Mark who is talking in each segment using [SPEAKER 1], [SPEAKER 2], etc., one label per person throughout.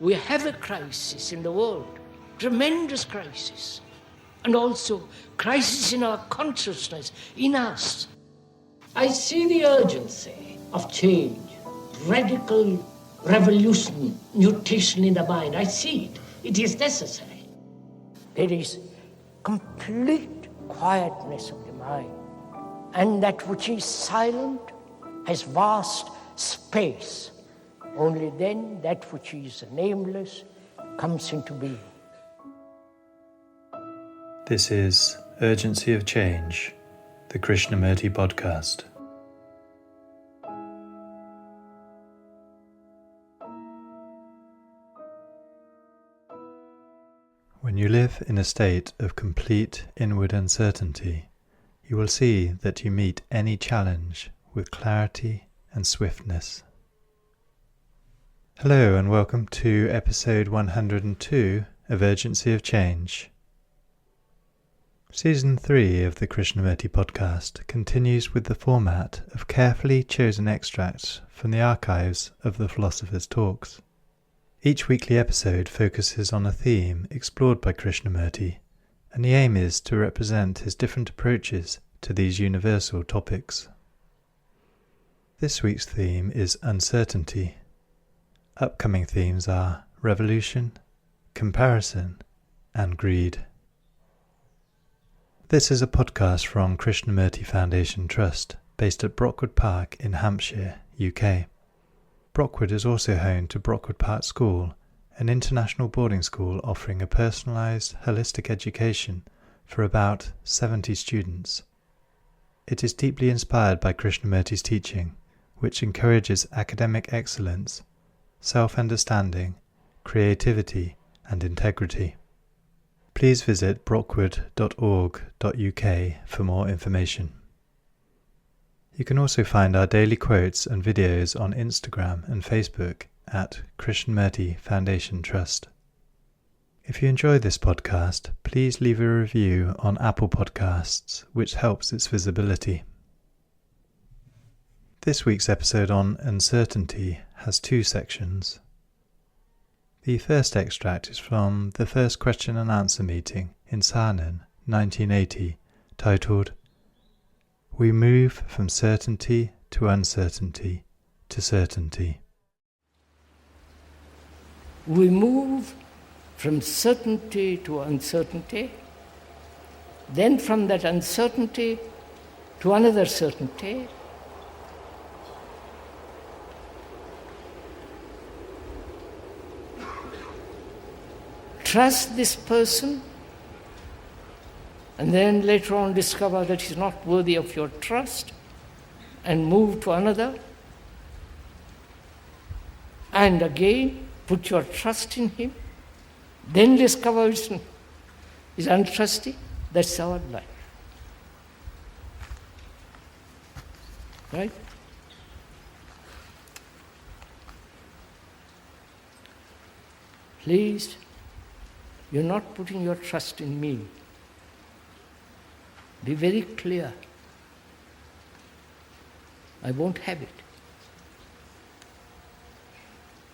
[SPEAKER 1] We have a crisis in the world, tremendous crisis, and also crisis in our consciousness, in us. I see the urgency of change, radical revolution, mutation in the mind. I see it. It is necessary. There is complete quietness of the mind, and that which is silent has vast space. Only then that which is nameless comes into being.
[SPEAKER 2] This is Urgency of Change, the Krishnamurti podcast. When you live in a state of complete inward uncertainty, you will see that you meet any challenge with clarity and swiftness. Hello and welcome to episode 102 of Urgency of Change. Season 3 of the Krishnamurti podcast continues with the format of carefully chosen extracts from the archives of the philosopher's talks. Each weekly episode focuses on a theme explored by Krishnamurti, and the aim is to represent his different approaches to these universal topics. This week's theme is uncertainty. Upcoming themes are revolution, comparison, and greed. This is a podcast from Krishnamurti Foundation Trust, based at Brockwood Park in Hampshire, UK. Brockwood is also home to Brockwood Park School, an international boarding school offering a personalised, holistic education for about 70 students. It is deeply inspired by Krishnamurti's teaching, which encourages academic excellence, self-understanding, creativity, and integrity. Please visit brockwood.org.uk for more information. You can also find our daily quotes and videos on Instagram and Facebook at Krishnamurti Foundation Trust. If you enjoy this podcast, please leave a review on Apple Podcasts, which helps its visibility. This week's episode on uncertainty has two sections. The first extract is from the first question and answer meeting in Saanen, 1980, titled "We move from certainty to uncertainty to certainty."
[SPEAKER 1] We move from certainty to uncertainty, then from that uncertainty to another certainty, trust this person, and then later on discover that he's not worthy of your trust and move to another, and again put your trust in him, then discover he's untrusty. That's our life. Right? Please, you're not putting your trust in me. Be very clear. I won't have it.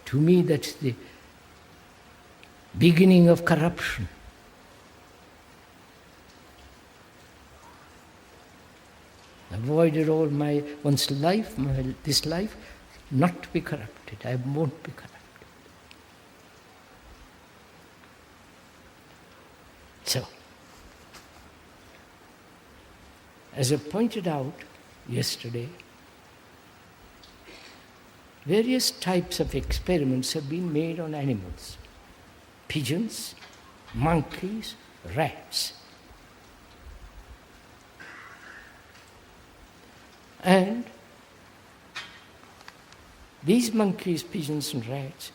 [SPEAKER 1] To me, that's the beginning of corruption. Avoided all one's life, this life, not to be corrupted. I won't be corrupted. So, as I pointed out yesterday, various types of experiments have been made on animals: pigeons, monkeys, rats. And these monkeys, pigeons, and rats,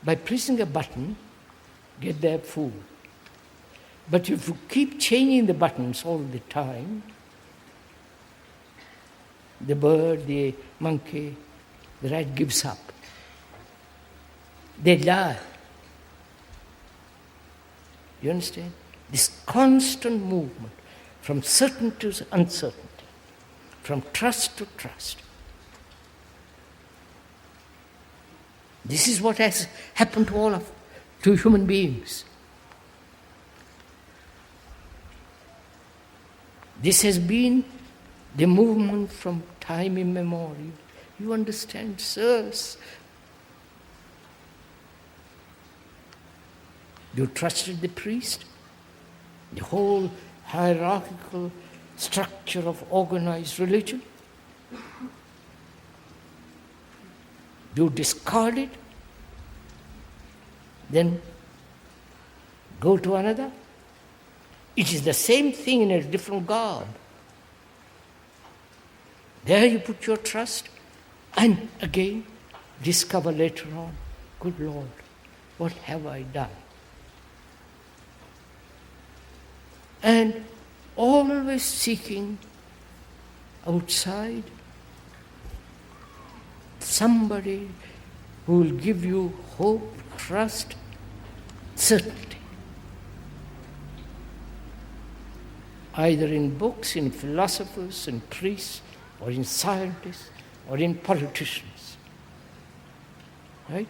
[SPEAKER 1] by pressing a button, get their food. But if you keep changing the buttons all the time, the bird, the monkey, the rat gives up. They die. You understand? This constant movement from certainty to uncertainty, from trust to trust. This is what has happened to human beings. This has been the movement from time immemorial. You understand, sirs? You trusted the priest? The whole hierarchical structure of organized religion? You discard it? Then go to another? It is the same thing in a different garb. There you put your trust, and again discover later on, good Lord, what have I done? And always seeking outside somebody who will give you hope, trust, certainty. Either in books, in philosophers, in priests, or in scientists, or in politicians. Right?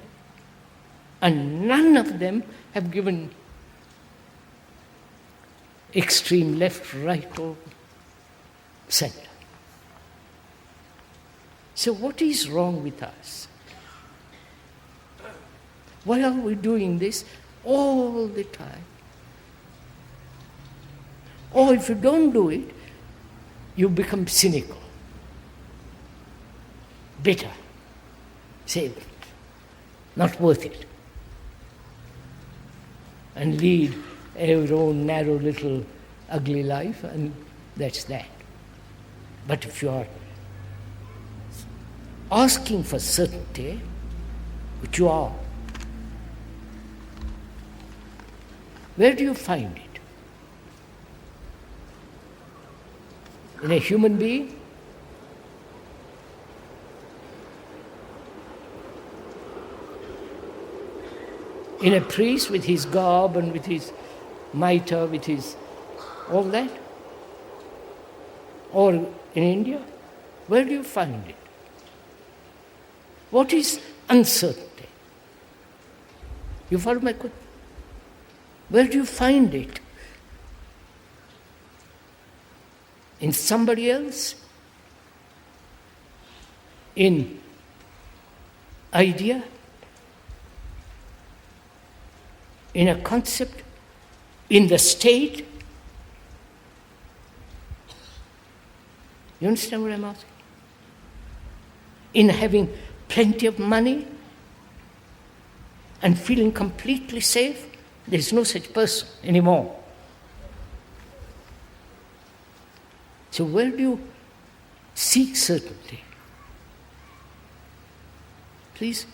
[SPEAKER 1] And none of them have given extreme left, right, or center. So what is wrong with us? Why are we doing this all the time? Or if you don't do it, you become cynical, bitter, say, not worth it, and lead your own narrow little ugly life, and that's that. But if you are asking for certainty, which you are, where do you find it? In a human being? In a priest with his garb and with his mitre, with his all that? Or in India? Where do you find it? What is uncertainty? You follow my question? Where do you find it? In somebody else? In idea? In a concept? In the state? You understand what I'm asking? In having plenty of money and feeling completely safe? There's no such person anymore. So where do you seek certainty? Please?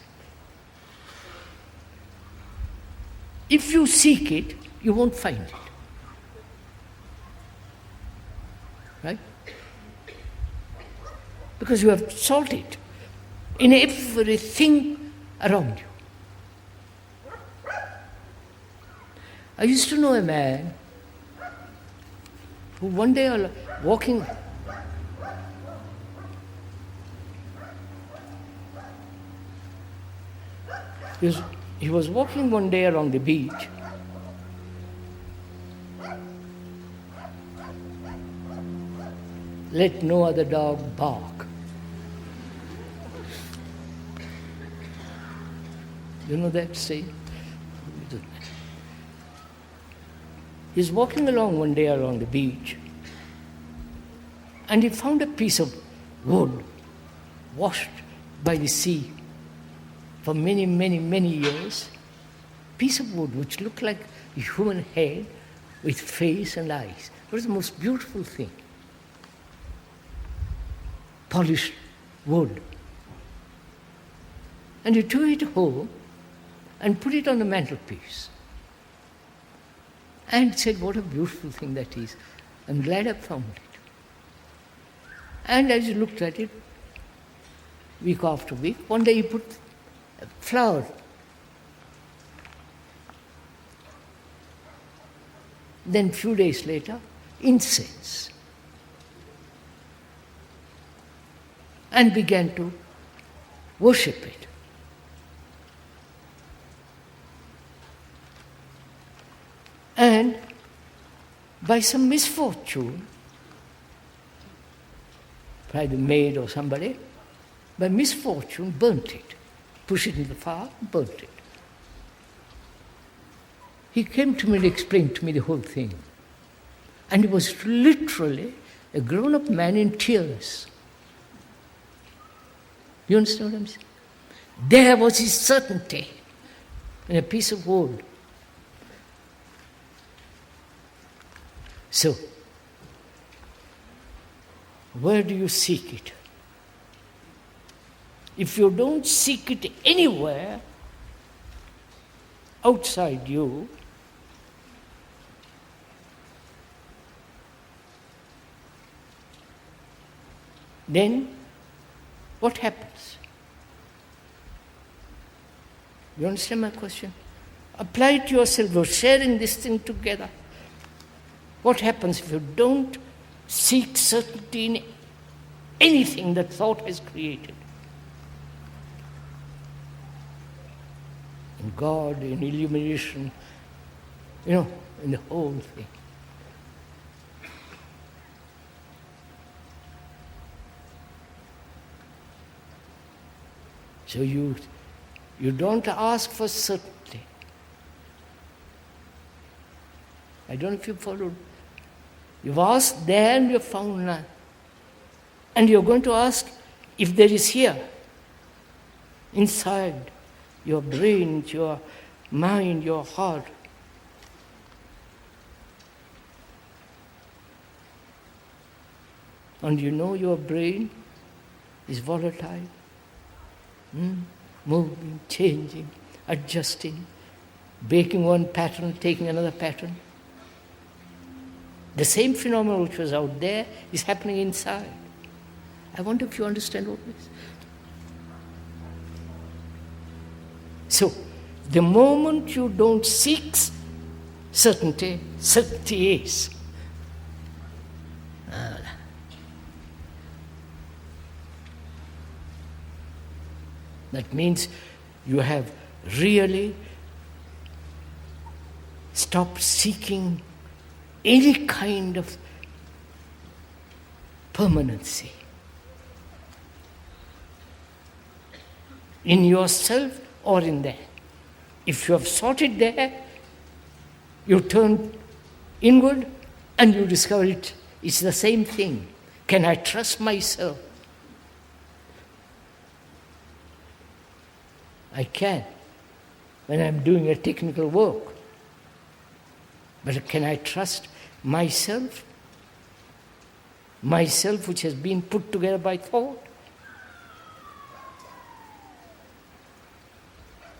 [SPEAKER 1] If you seek it, you won't find it. Right? Because you have sought it in everything around you. I used to know a man who one day walking, he was walking one day along the beach, let no other dog bark. You know that saying? He's walking along one day along the beach, and he found a piece of wood washed by the sea for many, many, many years. Piece of wood which looked like a human head with face and eyes. It was the most beautiful thing. Polished wood. And he took it home and put it on the mantelpiece. And said, what a beautiful thing that is. I'm glad I found it. And as he looked at it, week after week, one day he put a flower. Then a few days later, incense. And began to worship it. and by some misfortune, by the maid or somebody, by misfortune burnt it, pushed it in the fire, burnt it. He came to me and explained to me the whole thing. And he was literally a grown-up man in tears. You understand what I'm saying? There was his certainty in a piece of wood. So, where do you seek it? If you don't seek it anywhere outside you, then what happens? You understand my question? Apply it to yourself. You're sharing this thing together. What happens if you don't seek certainty in anything that thought has created? In God, in illumination, in the whole thing. So you don't ask for certainty. I don't know if you followed. You've asked there and you've found none. And you're going to ask if there is here, inside your brain, your mind, your heart. And your brain is volatile. Moving, changing, adjusting, breaking one pattern, taking another pattern. The same phenomenon which was out there is happening inside. I wonder if you understand all this. So, the moment you don't seek certainty, certainty is. That means you have really stopped seeking any kind of permanency in yourself or in there. If you have sought it there, you turn inward and you discover it's the same thing. Can I trust myself? I can when I'm doing a technical work. But can I trust myself? Myself which has been put together by thought?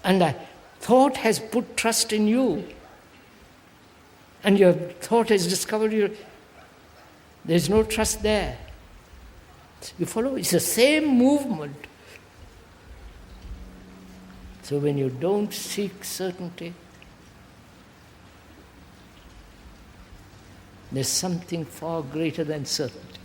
[SPEAKER 1] And thought has put trust in you. And your thought has discovered there's no trust there. You follow? It's the same movement. So when you don't seek certainty, there's something far greater than certainty.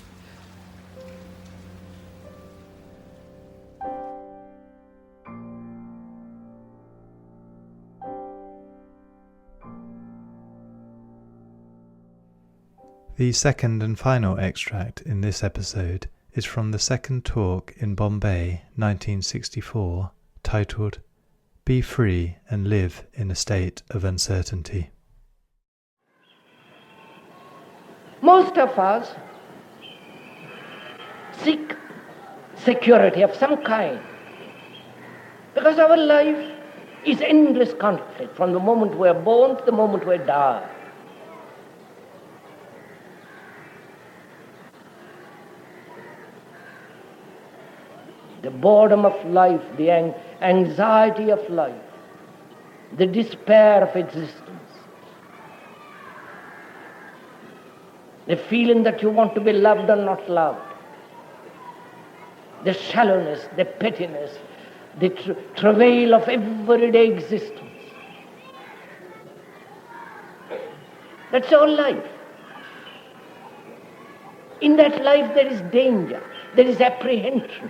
[SPEAKER 2] The second and final extract in this episode is from the second talk in Bombay, 1964, titled Be Free and Live in a State of Uncertainty.
[SPEAKER 1] Most of us seek security of some kind because our life is endless conflict from the moment we are born to the moment we die. The boredom of life, the anxiety of life, the despair of existence, the feeling that you want to be loved or not loved, the shallowness, the pettiness, the travail of everyday existence. That's all life. In that life there is danger, there is apprehension.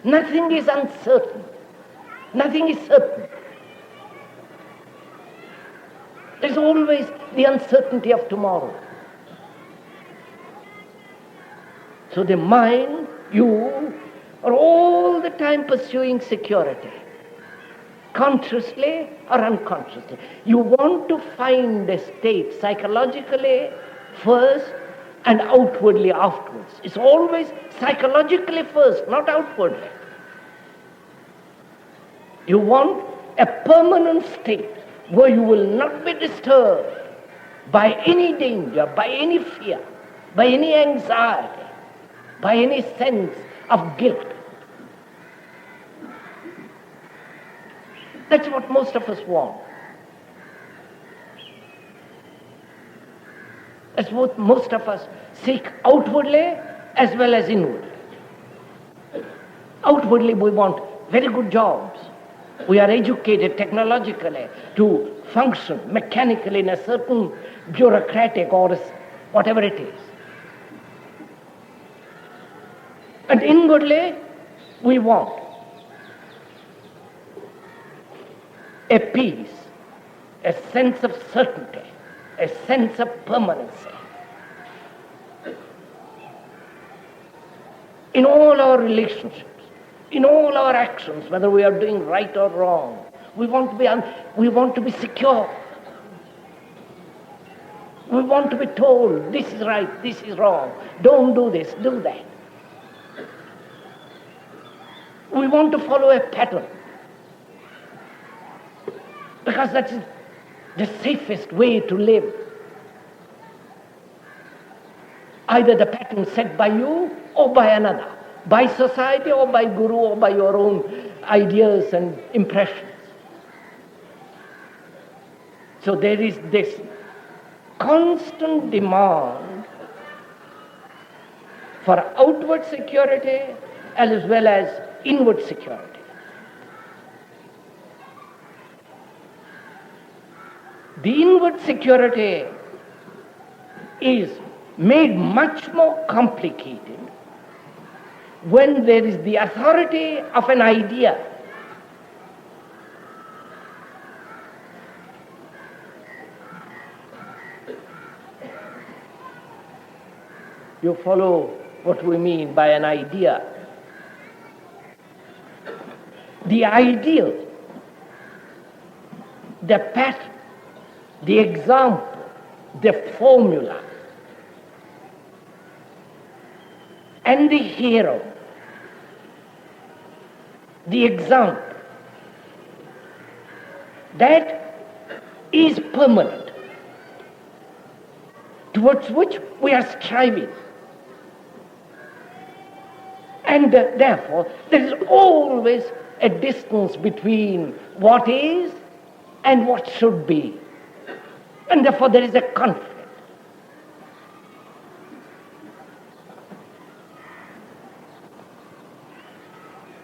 [SPEAKER 1] Nothing is uncertain. Nothing is certain. There's always the uncertainty of tomorrow. So the mind, you, are all the time pursuing security, consciously or unconsciously. You want to find a state psychologically first and outwardly afterwards. It's always psychologically first, not outwardly. You want a permanent state where you will not be disturbed by any danger, by any fear, by any anxiety, by any sense of guilt. That's what most of us want. That's what most of us seek outwardly as well as inwardly. Outwardly we want very good jobs. We are educated technologically to function mechanically in a certain bureaucratic or whatever it is. And inwardly, we want a peace, a sense of certainty, a sense of permanency. In all our relationships, in all our actions, whether we are doing right or wrong, we want to be secure. We want to be told, this is right, this is wrong, don't do this, do that. We want to follow a pattern, because that's the safest way to live. Either the pattern set by you or by another, by society or by guru or by your own ideas and impressions. So there is this constant demand for outward security as well as inward security. The inward security is made much more complicated when there is the authority of an idea. You follow what we mean by an idea. The ideal, the pattern, the example, the formula, and the hero, the example, that is permanent, towards which we are striving. And therefore, there is always a distance between what is and what should be. And therefore, there is a conflict.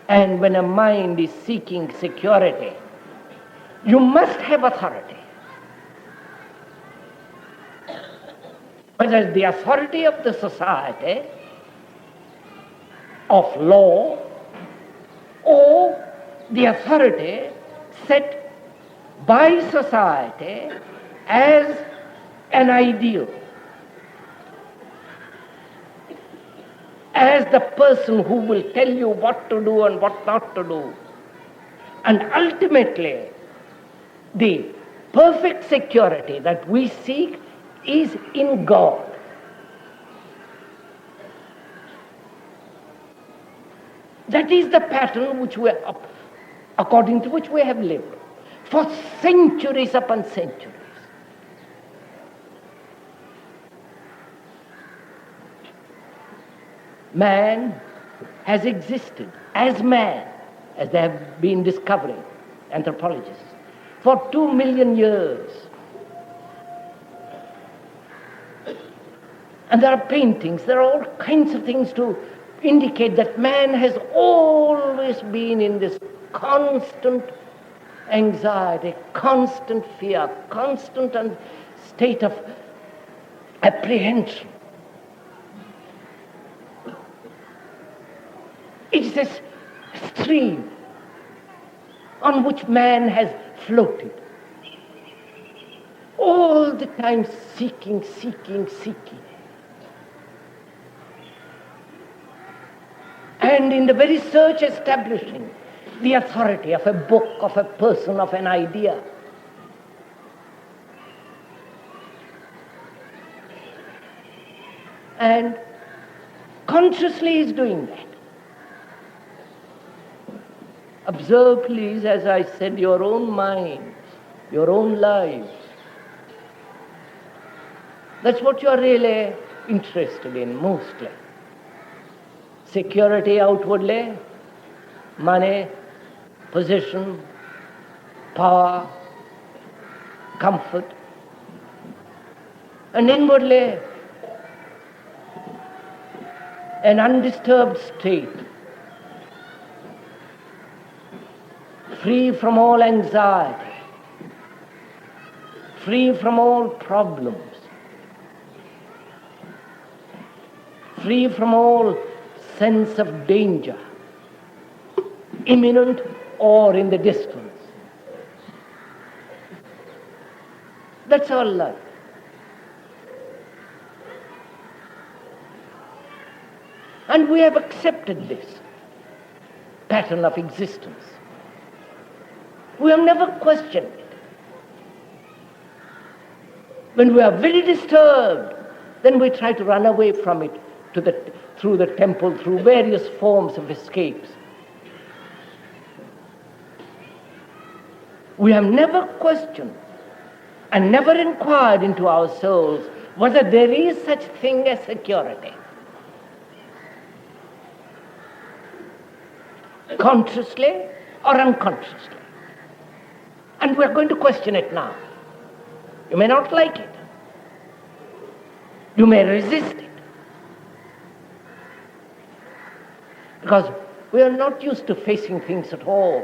[SPEAKER 1] And when a mind is seeking security, you must have authority. Whether the authority of the society, of law, or the authority set by society as an ideal, as the person who will tell you what to do and what not to do. And ultimately, the perfect security that we seek is in God. That is the pattern according to which we have lived for centuries upon centuries. Man has existed as man, as they have been discovering, anthropologists, for 2 million years. And there are paintings, there are all kinds of things to indicate that man has always been in this constant anxiety, constant fear, constant state of apprehension. It's this stream on which man has floated all the time seeking. And in the very search establishing the authority of a book, of a person, of an idea. And consciously is doing that. Observe, please, as I said, your own minds, your own lives. That's what you are really interested in, mostly. Security outwardly, money, position, power, comfort. And inwardly, an undisturbed state, free from all anxiety, free from all problems, free from all sense of danger, imminent or in the distance. That's our life. And we have accepted this pattern of existence. We have never questioned it. When we are very disturbed, then we try to run away from it through the temple, through various forms of escapes. We have never questioned and never inquired into our souls whether there is such thing as security. Consciously or unconsciously. And we're going to question it now. You may not like it. You may resist it. Because we are not used to facing things at all.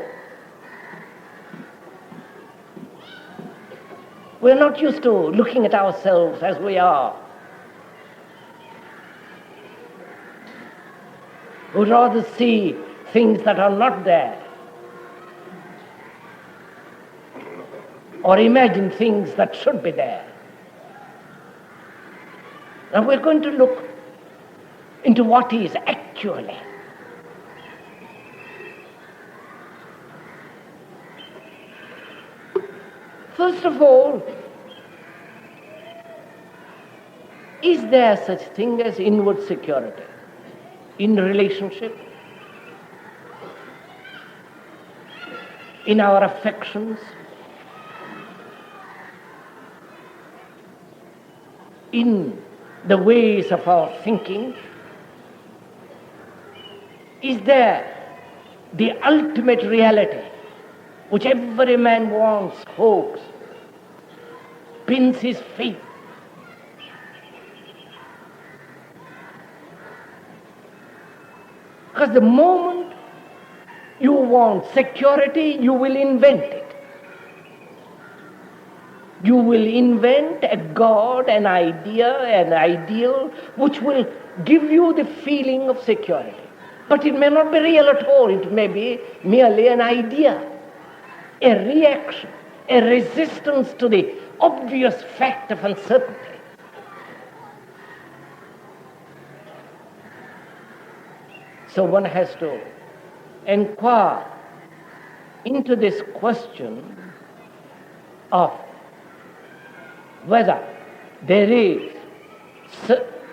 [SPEAKER 1] We are not used to looking at ourselves as we are. We'd rather see things that are not there, or imagine things that should be there. Now we're going to look into what is actually. First of all, is there such thing as inward security in relationship, in our affections, in the ways of our thinking? Is there the ultimate reality which every man wants, hopes, pins his faith? Because the moment you want security, you will invent it. You will invent a God, an idea, an ideal, which will give you the feeling of security. But it may not be real at all. It may be merely an idea, a reaction, a resistance to the obvious fact of uncertainty. So one has to inquire into this question of whether there is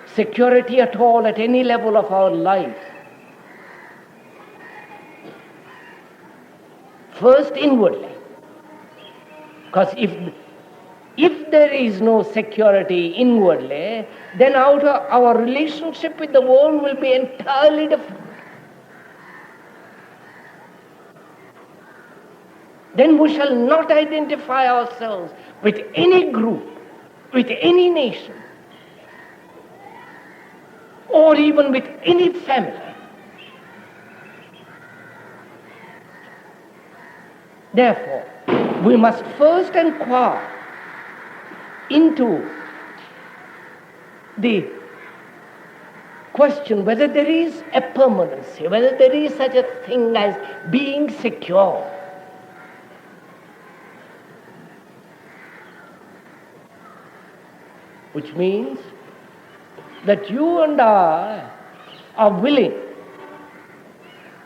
[SPEAKER 1] security at all at any level of our life. First, inwardly. Because if there is no security inwardly, then our relationship with the world will be entirely different. Then we shall not identify ourselves with any group, with any nation, or even with any family. Therefore, we must first inquire into the question whether there is a permanency, whether there is such a thing as being secure. which means that you and I are willing,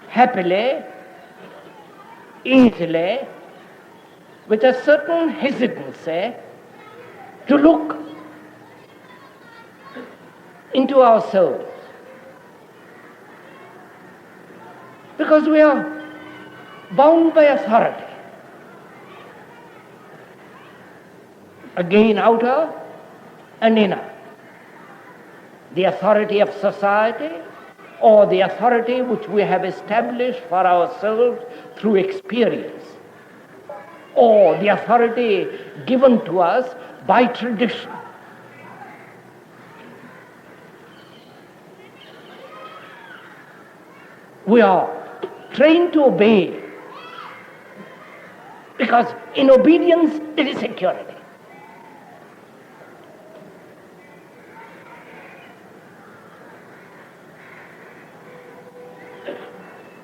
[SPEAKER 1] happily, easily, with a certain hesitancy, to look into ourselves. Because we are bound by authority. Again, outer and inner. The authority of society, or the authority which we have established for ourselves through experience, or the authority given to us by tradition. We are trained to obey, because in obedience there is security.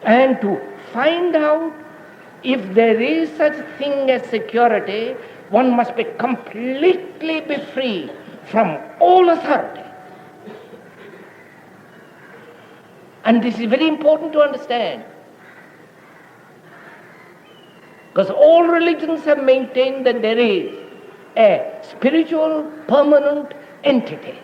[SPEAKER 1] And to find out if there is such thing as security, one must be completely be free from all authority. And this is very important to understand, because all religions have maintained that there is a spiritual permanent entity.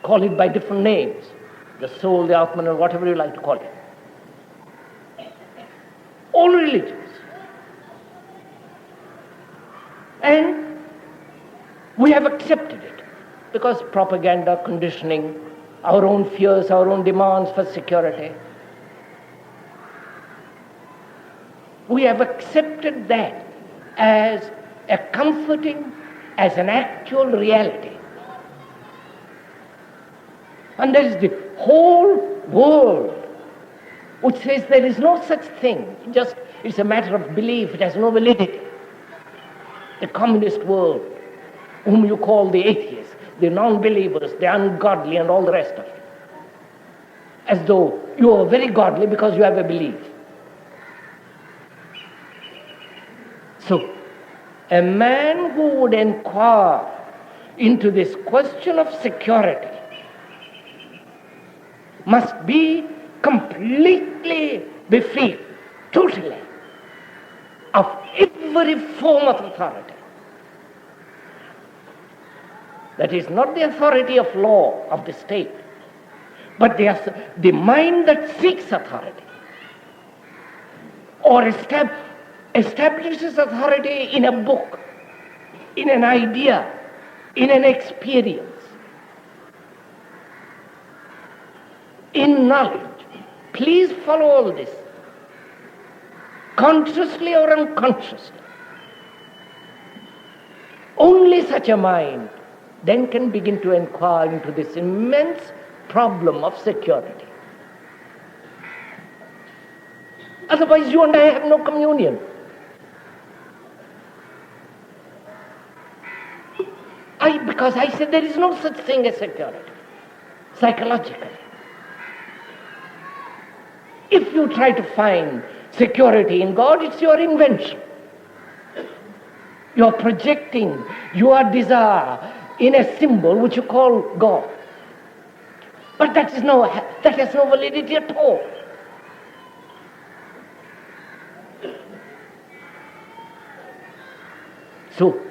[SPEAKER 1] Call it by different names, the soul, the Atman, or whatever you like to call it. All religions. And we have accepted it because propaganda, conditioning, our own fears, our own demands for security. We have accepted that as a comforting, as an actual reality. And there is the whole world which says there is no such thing. It's a matter of belief, it has no validity. The communist world, whom you call the atheists, the non-believers, the ungodly, and all the rest of it. As though you are very godly because you have a belief. So, a man who would inquire into this question of security must be completely be free, totally, of every form of authority. That is not the authority of law of the state, but the mind that seeks authority or establishes authority in a book, in an idea, in an experience, in knowledge. Please follow all this, consciously or unconsciously. Only such a mind then can begin to inquire into this immense problem of security. Otherwise, you and I have no communion. Because I said there is no such thing as security, psychologically. If you try to find security in God, it's your invention. You're projecting your desire in a symbol which you call God. But that has no validity at all. So,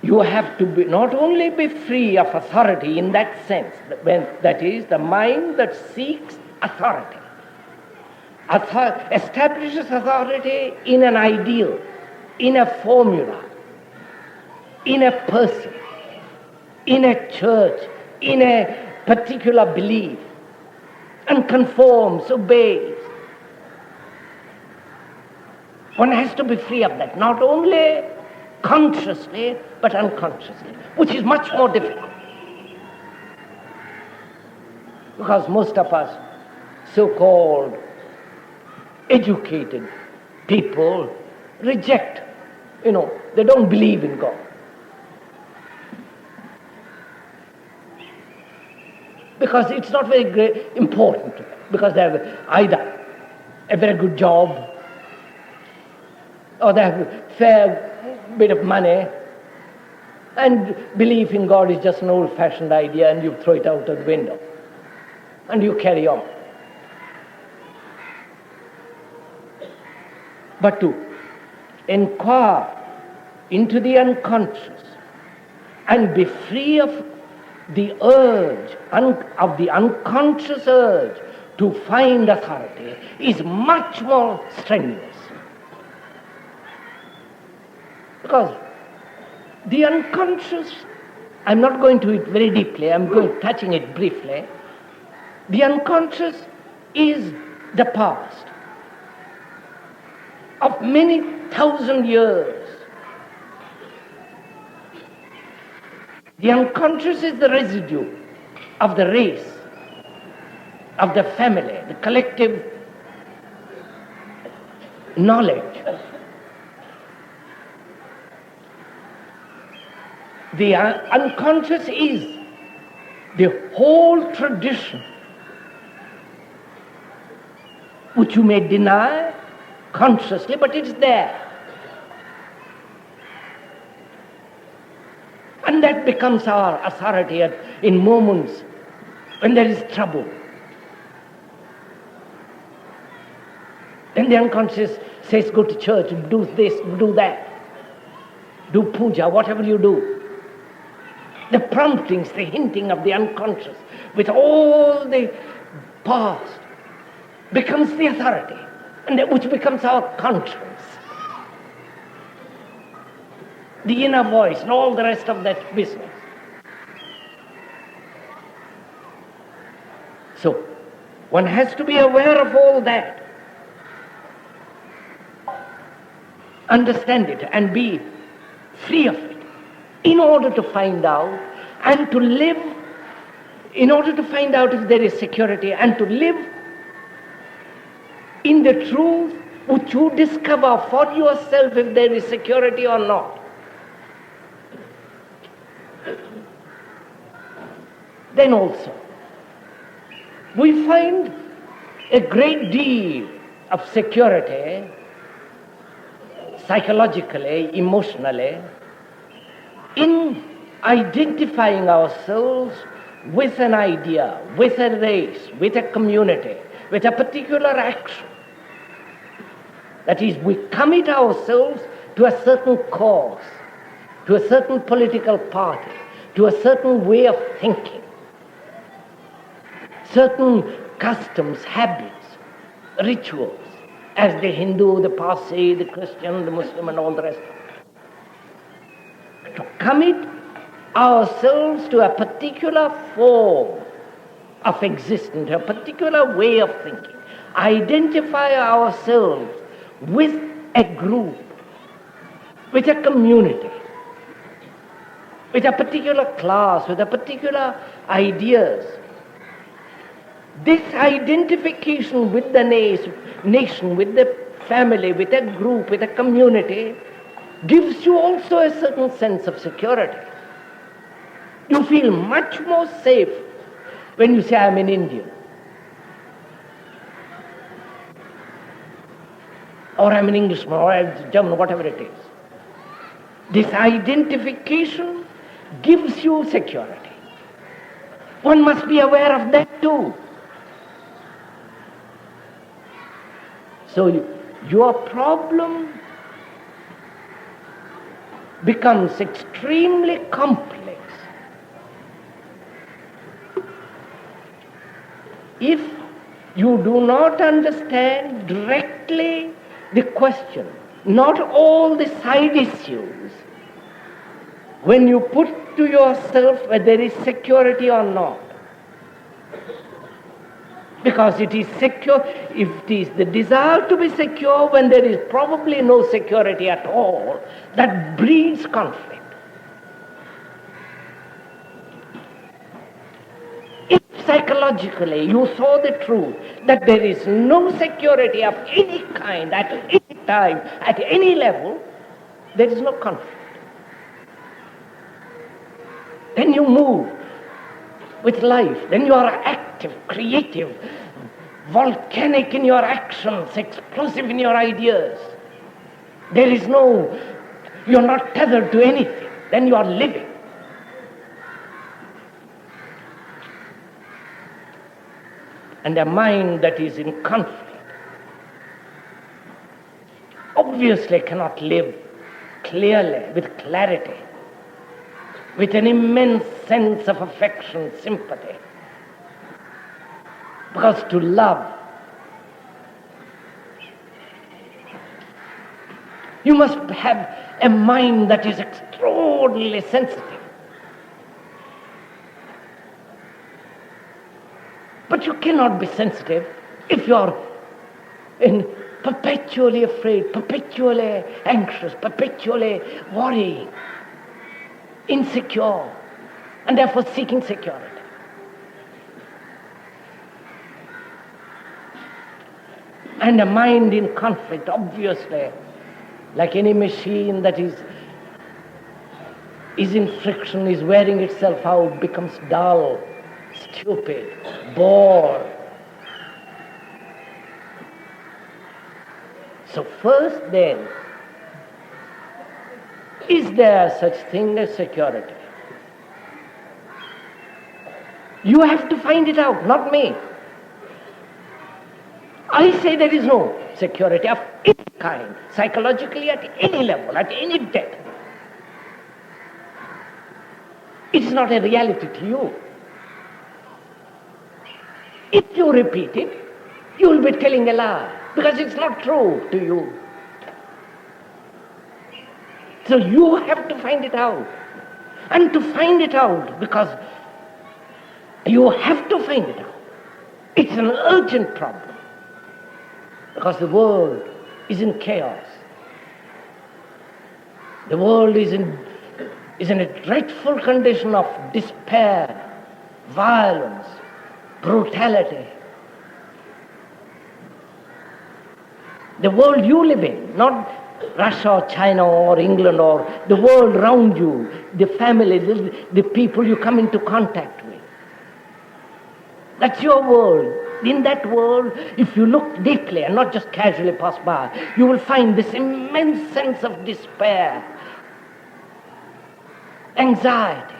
[SPEAKER 1] you have to not only be free of authority in that sense, that is, the mind that seeks authority, establishes authority in an ideal, in a formula, in a person, in a church, in a particular belief, and conforms, obeys. One has to be free of that, not only consciously, but unconsciously, which is much more difficult. Because most of us, so-called educated people, reject, they don't believe in God. Because it's not very important to them, because they have either a very good job, or they have a fair bit of money, and belief in God is just an old-fashioned idea, and you throw it out of the window, and you carry on. But to inquire into the unconscious and be free of the urge, of the unconscious urge to find authority is much more strenuous. Because the unconscious, I'm not going to it very deeply, I'm going touching it briefly. The unconscious is the past of many thousand years. The unconscious is the residue of the race, of the family, the collective knowledge. The unconscious is the whole tradition, which you may deny consciously, but it's there. And that becomes our authority in moments when there is trouble. Then the unconscious says, go to church, do this, do that, do puja, whatever you do. The promptings, the hinting of the unconscious with all the past becomes the authority, and which becomes our conscience. The inner voice and all the rest of that business. So, one has to be aware of all that, understand it and be free of it in order to find out and to live, in order to find out if there is security and to live in the truth which you discover for yourself if there is security or not. Then also, we find a great deal of security, psychologically, emotionally, in identifying ourselves with an idea, with a race, with a community, with a particular action. That is, we commit ourselves to a certain cause, to a certain political party, to a certain way of thinking, certain customs, habits, rituals, as the Hindu, the Parsi, the Christian, the Muslim, and all the rest of it. To commit ourselves to a particular form of existence, a particular way of thinking, identify ourselves with a group, with a community, with a particular class, with a particular ideas. This identification with the nation, with the family, with a group, with a community, gives you also a certain sense of security. You feel much more safe when you say, I'm an Indian, or I'm an Englishman, or I'm a German, whatever it is. This identification gives you security. One must be aware of that too. So your problem becomes extremely complex if you do not understand directly the question, not all the side issues, when you put to yourself whether there is security or not. Because it is secure, if it is the desire to be secure when there is probably no security at all, that breeds conflict. If psychologically you saw the truth that there is no security of any kind, at any time, at any level, there is no conflict. Then you move with life, then you are active, creative, volcanic in your actions, explosive in your ideas. There is no, you're not tethered to anything. Then you are living. And a mind that is in conflict obviously cannot live clearly, with clarity, with an immense sense of affection, sympathy. Because to love, you must have a mind that is extraordinarily sensitive. But you cannot be sensitive if you are perpetually afraid, perpetually anxious, perpetually worrying, insecure, and therefore seeking security. And a mind in conflict, obviously, like any machine that is in friction, is wearing itself out, becomes dull, stupid, bored. So first then, is there such thing as security? You have to find it out, not me. I say there is no security of any kind, psychologically at any level, at any depth. It is not a reality to you. If you repeat it, you will be telling a lie, because it's not true to you. So you have to find it out. And to find it out, because you have to find it out, it's an urgent problem. Because the world is in chaos. The world is in a dreadful condition of despair, violence, brutality. The world you live in, not Russia or China or England or the world around you, the family, the people you come into contact with. That's your world. In that world, if you look deeply and not just casually pass by, you will find this immense sense of despair, anxiety,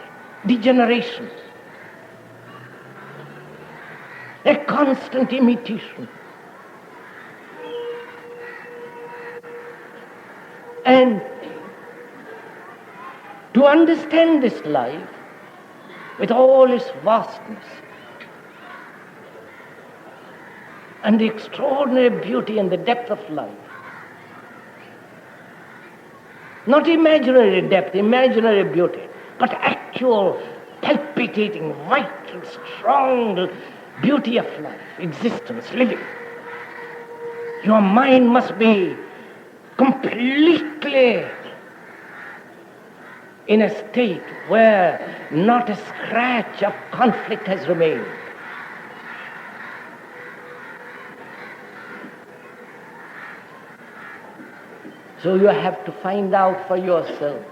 [SPEAKER 1] degeneration, a constant imitation. And to understand this life with all its vastness and the extraordinary beauty and the depth of life, not imaginary depth, imaginary beauty, but actual palpitating, vital, strong beauty of life, existence, living. Your mind must be completely in a state where not a scratch of conflict has remained. So you have to find out for yourself.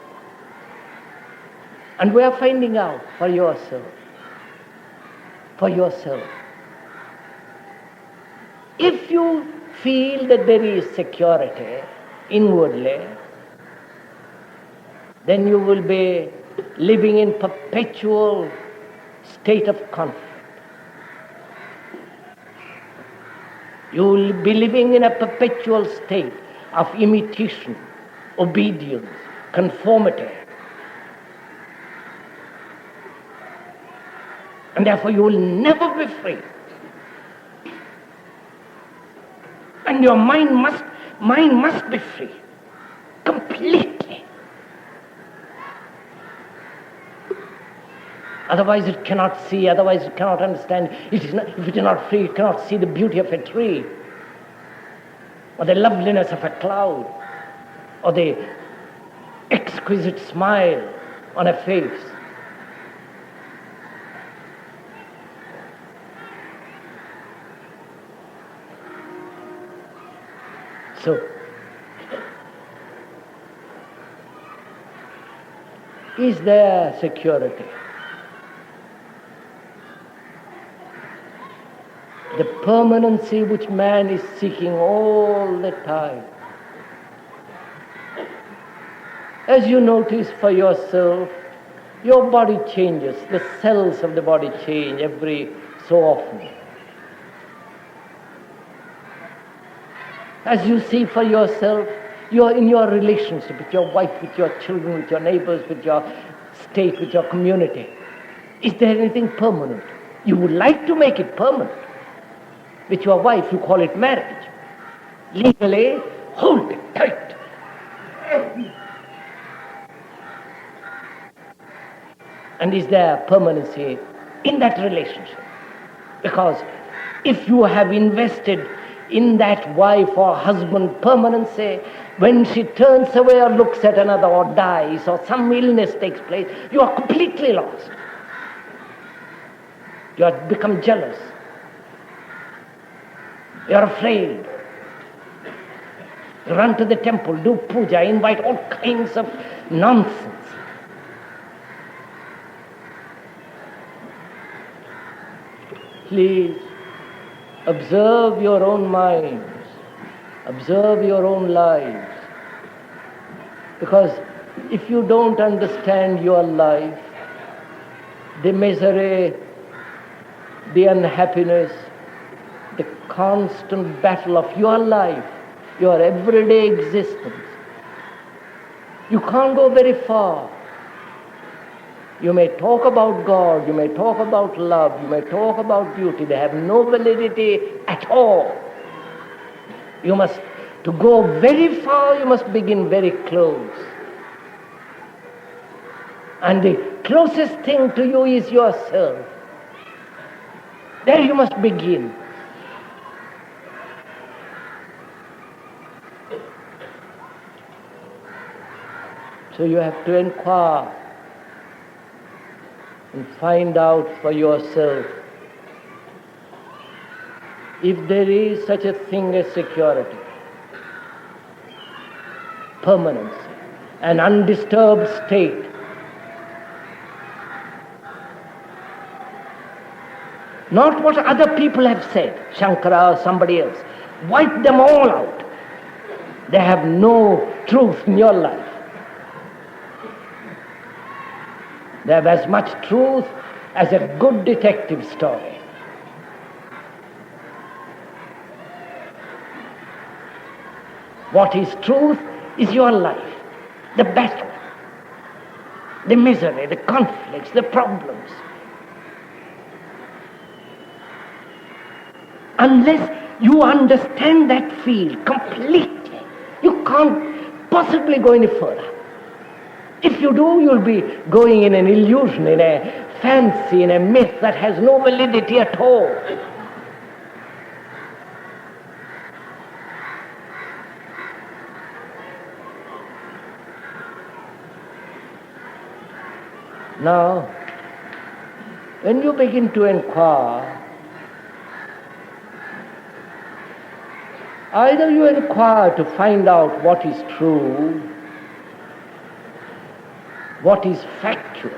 [SPEAKER 1] And we are finding out for yourself. For yourself. If you feel that there is security inwardly, then you will be living in perpetual state of conflict. You will be living in a perpetual state of imitation, obedience, conformity. And therefore you will never be free. And your mind must be free, completely. Otherwise it cannot see, otherwise it cannot understand. If it is not free, it cannot see the beauty of a tree, or the loveliness of a cloud, or the exquisite smile on a face. So, is there security? the permanency which man is seeking all the time. As you notice for yourself, your body changes, the cells of the body change every so often. As you see for yourself, you are in your relationship with your wife, with your children, with your neighbors, with your state, with your community. Is there anything permanent? You would like to make it permanent. With your wife, you call it marriage. Legally, hold it tight. And is there permanency in that relationship? Because if you have invested in that wife or husband permanency, when she turns away or looks at another or dies or some illness takes place, you are completely lost. You have become jealous. You are afraid. You run to the temple, do puja, invite all kinds of nonsense. Please observe your own minds, observe your own lives. Because if you don't understand your life, the misery, the unhappiness, the constant battle of your life, your everyday existence, you can't go very far. You may talk about God, you may talk about love, you may talk about beauty. They have no validity at all. To go very far, you must begin very close. And the closest thing to you is yourself. There you must begin. So you have to inquire and find out for yourself if there is such a thing as security, permanency, an undisturbed state. Not what other people have said, Shankara or somebody else. Wipe them all out. They have no truth in your life. They have as much truth as a good detective story. What is truth is your life, the battle, the misery, the conflicts, the problems. Unless you understand that field completely, you can't possibly go any further. If you do, you'll be going in an illusion, in a fancy, in a myth that has no validity at all. Now, when you begin to inquire, either you inquire to find out what is true, what is factual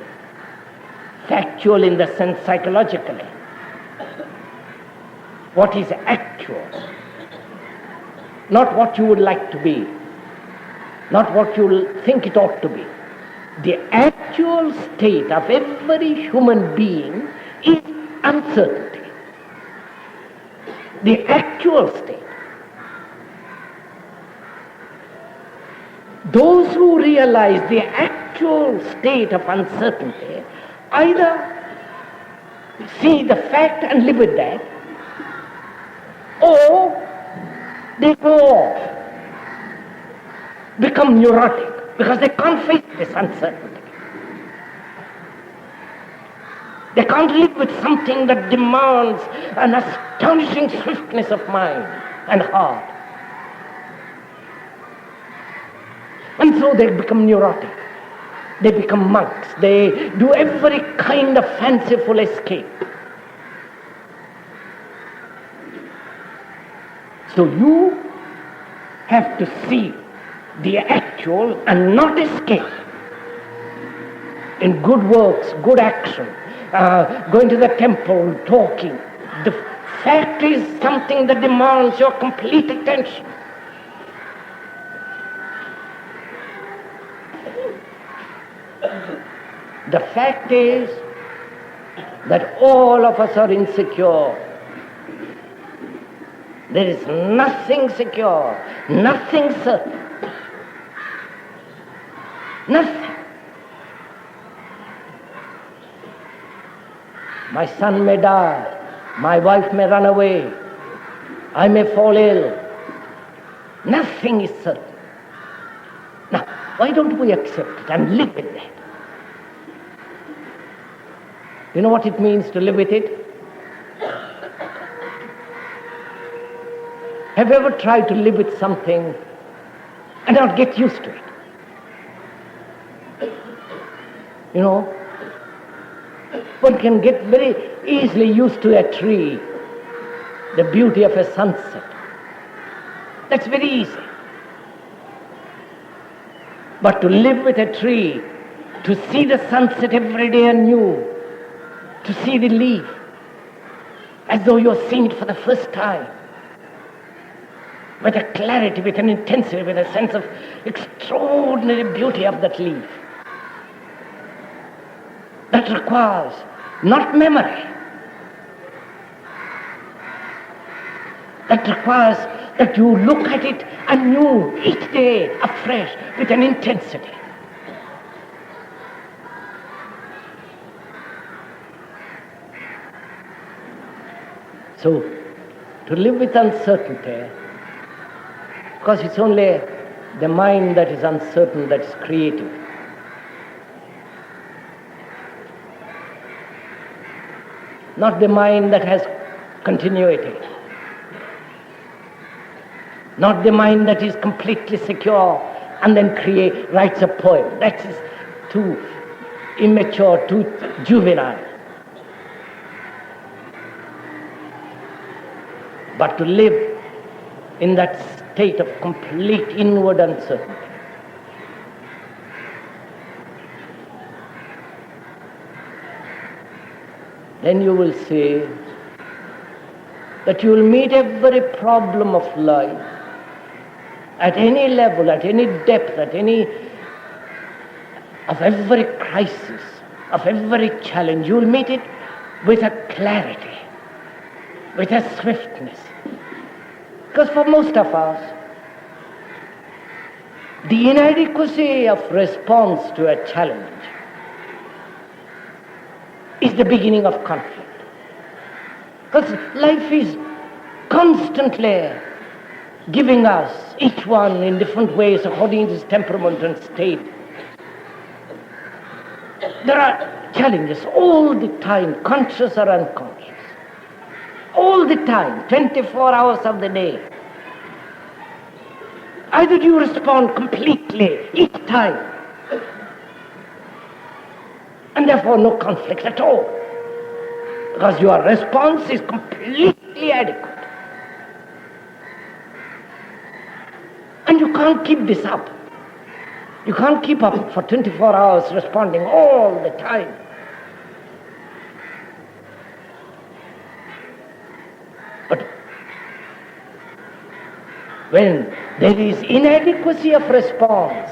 [SPEAKER 1] in the sense psychologically, what is actual, not what you would like to be, not what you think it ought to be. The actual state of every human being is uncertainty. The actual state. Those who realize the actual state of uncertainty either see the fact and live with that, or they go off, become neurotic, because they can't face this uncertainty. They can't live with something that demands an astonishing swiftness of mind and heart. And so they become neurotic. They become monks. They do every kind of fanciful escape. So you have to see the actual and not escape. In good works, good action, going to the temple, talking, the Fact is something that demands your complete attention. The fact is that all of us are insecure. There is nothing secure, nothing certain. Nothing. My son may die, my wife may run away, I may fall ill. Nothing is certain. Now, why don't we accept it and live with that? You know what it means to live with it? Have you ever tried to live with something and not get used to it? You know, one can get very easily used to a tree, the beauty of a sunset. That's very easy. But to live with a tree, to see the sunset every day anew, to see the leaf as though you're seeing it for the first time, with a clarity, with an intensity, with a sense of extraordinary beauty of that leaf. That requires not memory. That requires that you look at it anew each day afresh with an intensity. So, to live with uncertainty, because it's only the mind that is uncertain that is creative. Not the mind that has continuity. Not the mind that is completely secure and then writes a poem. That is too immature, too juvenile. But to live in that state of complete inward uncertainty. Then you will see that you will meet every problem of life at any level, at any depth, of every crisis, of every challenge. You will meet it with a clarity, with a swiftness. Because for most of us, the inadequacy of response to a challenge is the beginning of conflict. Because life is constantly giving us, each one in different ways according to his temperament and state. There are challenges all the time, conscious or unconscious. All the time, 24 hours of the day. Either you respond completely each time, and therefore no conflict at all, because your response is completely adequate. And you can't keep this up. You can't keep up for 24 hours responding all the time. But when there is inadequacy of response,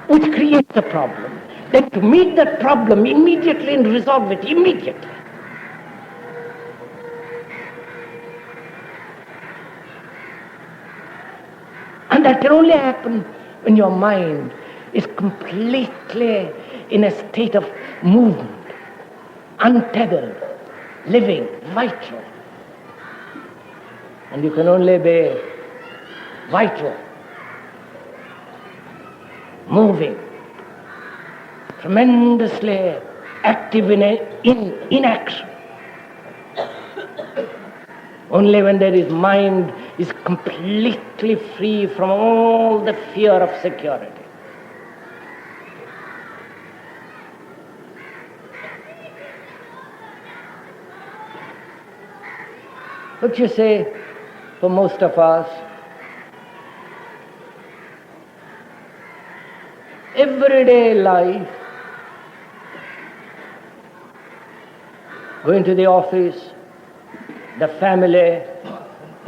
[SPEAKER 1] which creates a problem, then to meet that problem immediately and resolve it immediately. And that can only happen when your mind is completely in a state of movement, untethered, living, vital. And you can only be vital, moving, tremendously active in action. Only when there is mind is completely free from all the fear of security. But you see, for most of us, everyday life, going to the office, the family,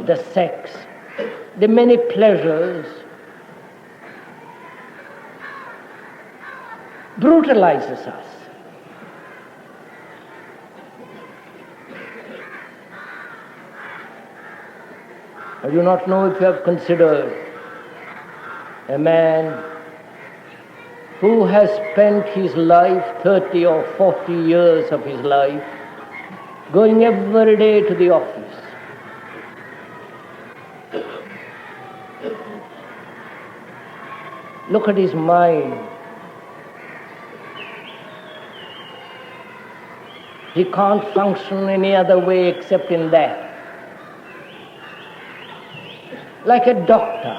[SPEAKER 1] the sex, the many pleasures, brutalizes us. I do not know if you have considered a man who has spent his life, 30 or 40 years of his life, going every day to the office. Look at his mind. He can't function any other way except in that. Like a doctor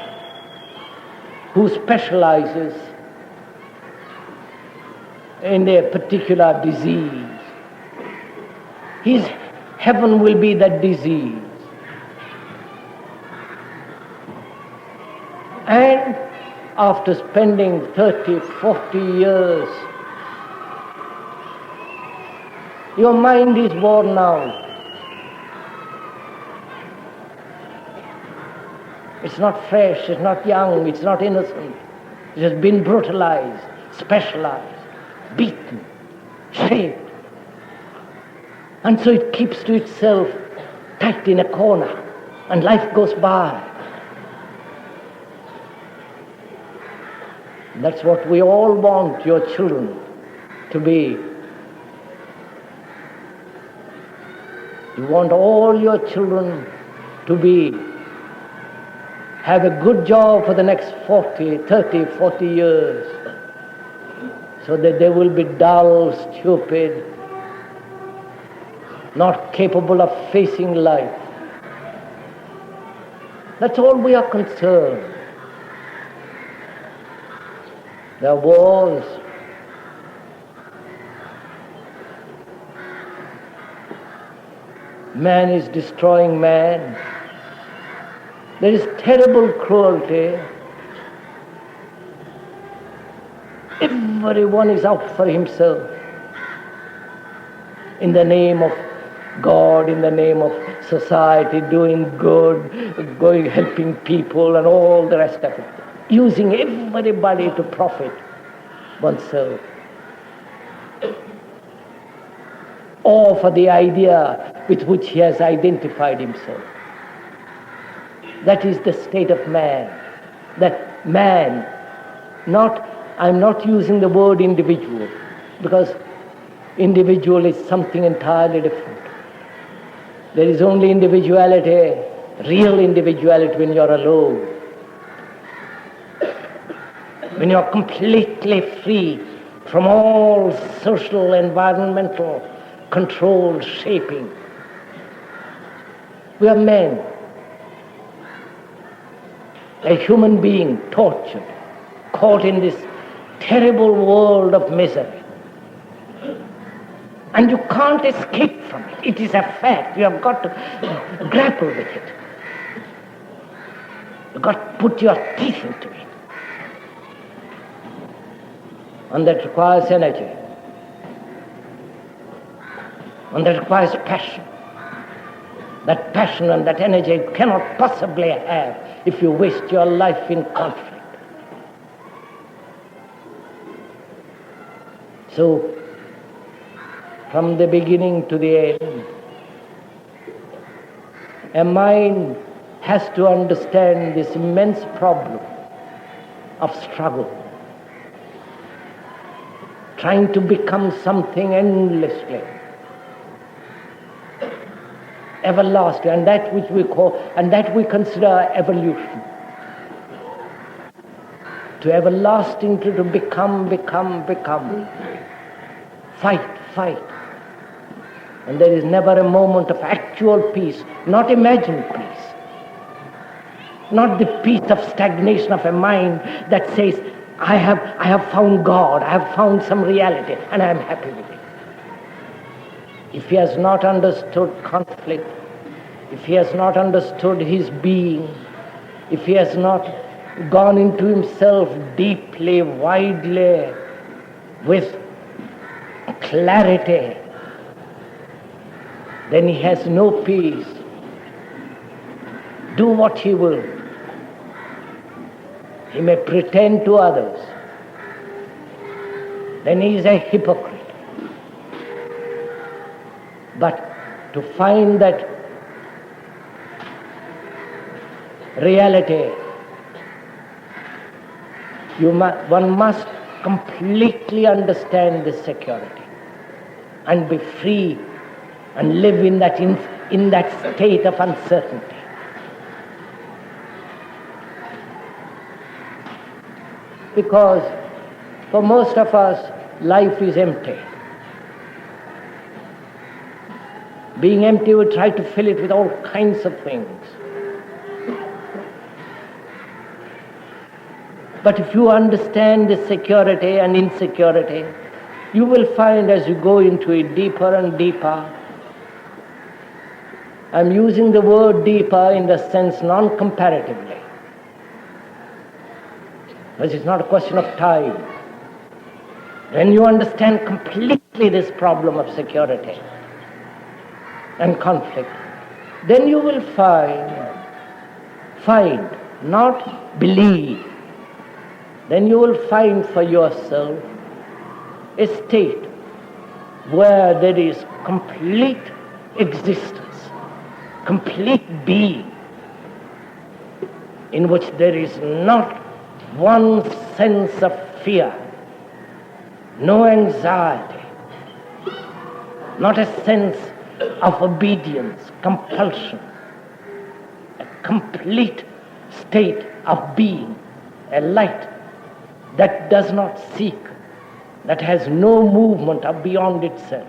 [SPEAKER 1] who specializes in a particular disease. His heaven will be that disease. And after spending 30, 40 years, your mind is worn out. It's not fresh, it's not young, it's not innocent. It has been brutalized, specialized, beaten, shaped. And so it keeps to itself tight in a corner, and life goes by. That's what we all want your children to be. You want all your children to have a good job for the next 30, 40 years, so that they will be dull, stupid, not capable of facing life. That's all we are concerned. There are wars. Man is destroying man. There is terrible cruelty. Everyone is out for himself. In the name of God, in the name of society, doing good, going, helping people and all the rest of it. Using everybody to profit oneself. Or for the idea with which he has identified himself. That is the state of man. That man, I'm not using the word individual, because individual is something entirely different. There is only individuality, real individuality, when you're alone. When you're completely free from all social, environmental control, shaping. We are men. A human being tortured, caught in this terrible world of misery. And you can't escape from it. It is a fact. You have got to grapple with it. You've got to put your teeth into it. And that requires energy. And that requires passion. That passion and that energy you cannot possibly have if you waste your life in conflict. So, from the beginning to the end, a mind has to understand this immense problem of struggle, trying to become something endlessly everlasting, and that which we call, and that we consider evolution. To everlasting, to become. Fight. And there is never a moment of actual peace, not imagined peace. Not the peace of stagnation of a mind that says, I have found God, I have found some reality, and I am happy with it. If he has not understood conflict, if he has not understood his being, if he has not gone into himself deeply, widely, with clarity, then he has no peace. do what he will. He may pretend to others. Then he is a hypocrite. But to find that reality, one must completely understand this security and be free and live in that state of uncertainty. Because for most of us, life is empty. Being empty, we try to fill it with all kinds of things. But if you understand the security and insecurity, you will find as you go into it deeper and deeper. I'm using the word deeper in the sense non-comparatively. Because it's not a question of time. When you understand completely this problem of security and conflict, then you will find, not believe, then you will find for yourself a state where there is complete existence, complete being, in which there is not one sense of fear, no anxiety, not a sense of obedience, compulsion, a complete state of being, a light that does not seek, that has no movement beyond itself.